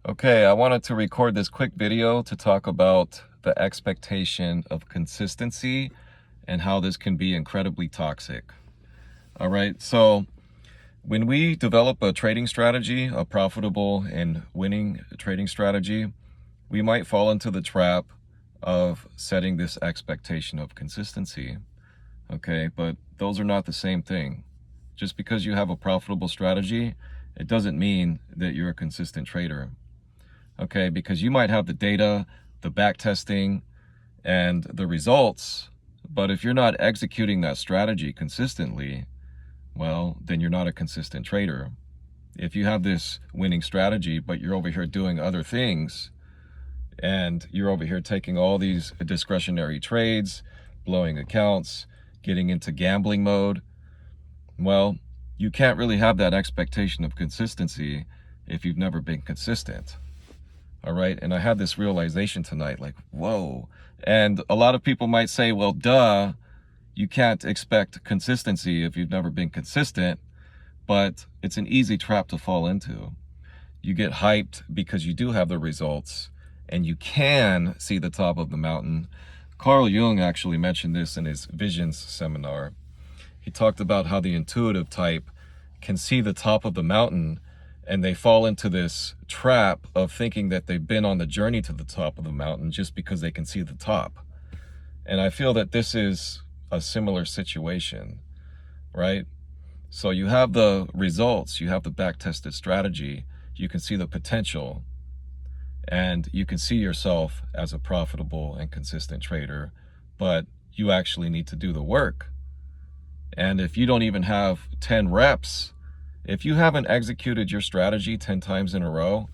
Okay, I wanted to record this quick video to talk about the expectation of consistency and how this can be incredibly toxic. All right, so when we develop a trading strategy, a profitable and winning trading strategy, we might fall into the trap of setting this expectation of consistency. Okay, but those are not the same thing. Just because you have a profitable strategy, it doesn't mean that you're a consistent trader. Okay, because you might have the data, the back testing, and the results, but if you're not executing that strategy consistently, well, then you're not a consistent trader. If you have this winning strategy, but you're over here doing other things, and you're over here taking all these discretionary trades, blowing accounts, getting into gambling mode, well, you can't really have that expectation of consistency if you've never been consistent. All right. And I had this realization tonight, like, whoa. And a lot of people might say, well, duh, you can't expect consistency if you've never been consistent, but it's an easy trap to fall into. You get hyped because you do have the results and you can see the top of the mountain. Carl Jung actually mentioned this in his Visions seminar. He talked about how the intuitive type can see the top of the mountain, and they fall into this trap of thinking that they've been on the journey to the top of the mountain just because they can see the top. And I feel that this is a similar situation, right? So you have the results, you have the back-tested strategy, you can see the potential, and you can see yourself as a profitable and consistent trader, but you actually need to do the work. And if you don't even have 10 reps, if you haven't executed your strategy 10 times in a row,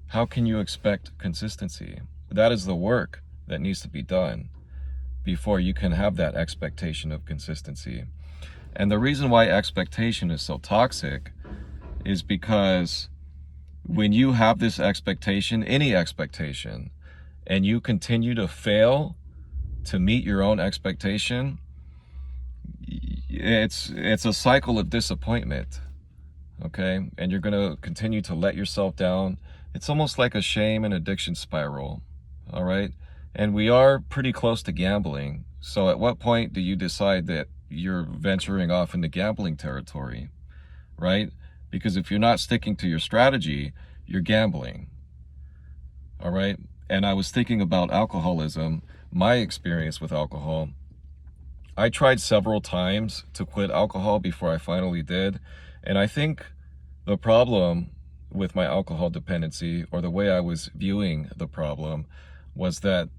how can you expect consistency? That is the work that needs to be done before you can have that expectation of consistency. And the reason why expectation is so toxic is because when you have this expectation, any expectation, and you continue to fail to meet your own expectation, it's a cycle of disappointment. Okay, and you're going to continue to let yourself down. It's almost like a shame and addiction spiral. All right, and we are pretty close to gambling. So at what point do you decide that you're venturing off into gambling territory, right? Because if you're not sticking to your strategy, you're gambling. All right, and I was thinking about alcoholism, my experience with alcohol. I tried several times to quit alcohol before I finally did. And I think the problem with my alcohol dependency, or the way I was viewing the problem, was that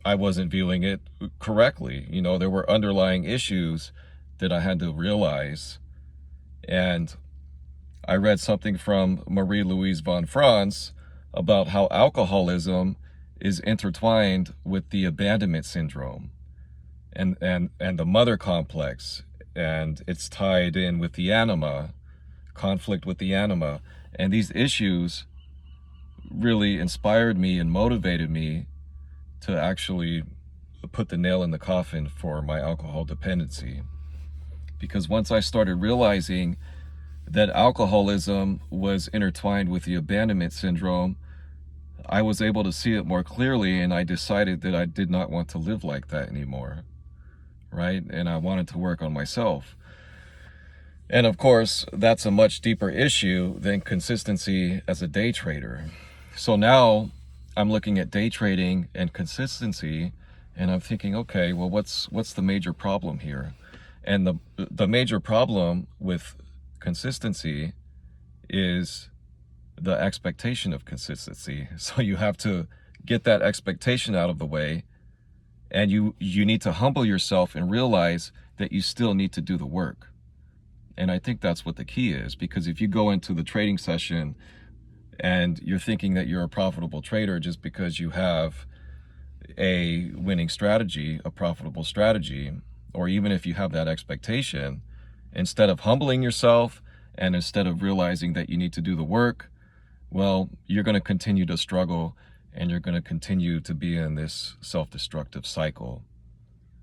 I wasn't viewing it correctly. You know, there were underlying issues that I had to realize. And I read something from Marie-Louise von Franz about how alcoholism is intertwined with the abandonment syndrome and the mother complex, and it's tied in with the anima, conflict with the anima. And these issues really inspired me and motivated me to actually put the nail in the coffin for my alcohol dependency. Because once I started realizing that alcoholism was intertwined with the abandonment syndrome, I was able to see it more clearly, and I decided that I did not want to live like that anymore, right? And I wanted to work on myself. And of course, that's a much deeper issue than consistency as a day trader. So now I'm looking at day trading and consistency, and I'm thinking, okay, well, what's the major problem here? And the major problem with consistency is the expectation of consistency. So you have to get that expectation out of the way, and you need to humble yourself and realize that you still need to do the work. And I think that's what the key is, because if you go into the trading session and you're thinking that you're a profitable trader just because you have a winning strategy, a profitable strategy, or even if you have that expectation, instead of humbling yourself and instead of realizing that you need to do the work, well, you're going to continue to struggle, and you're going to continue to be in this self-destructive cycle.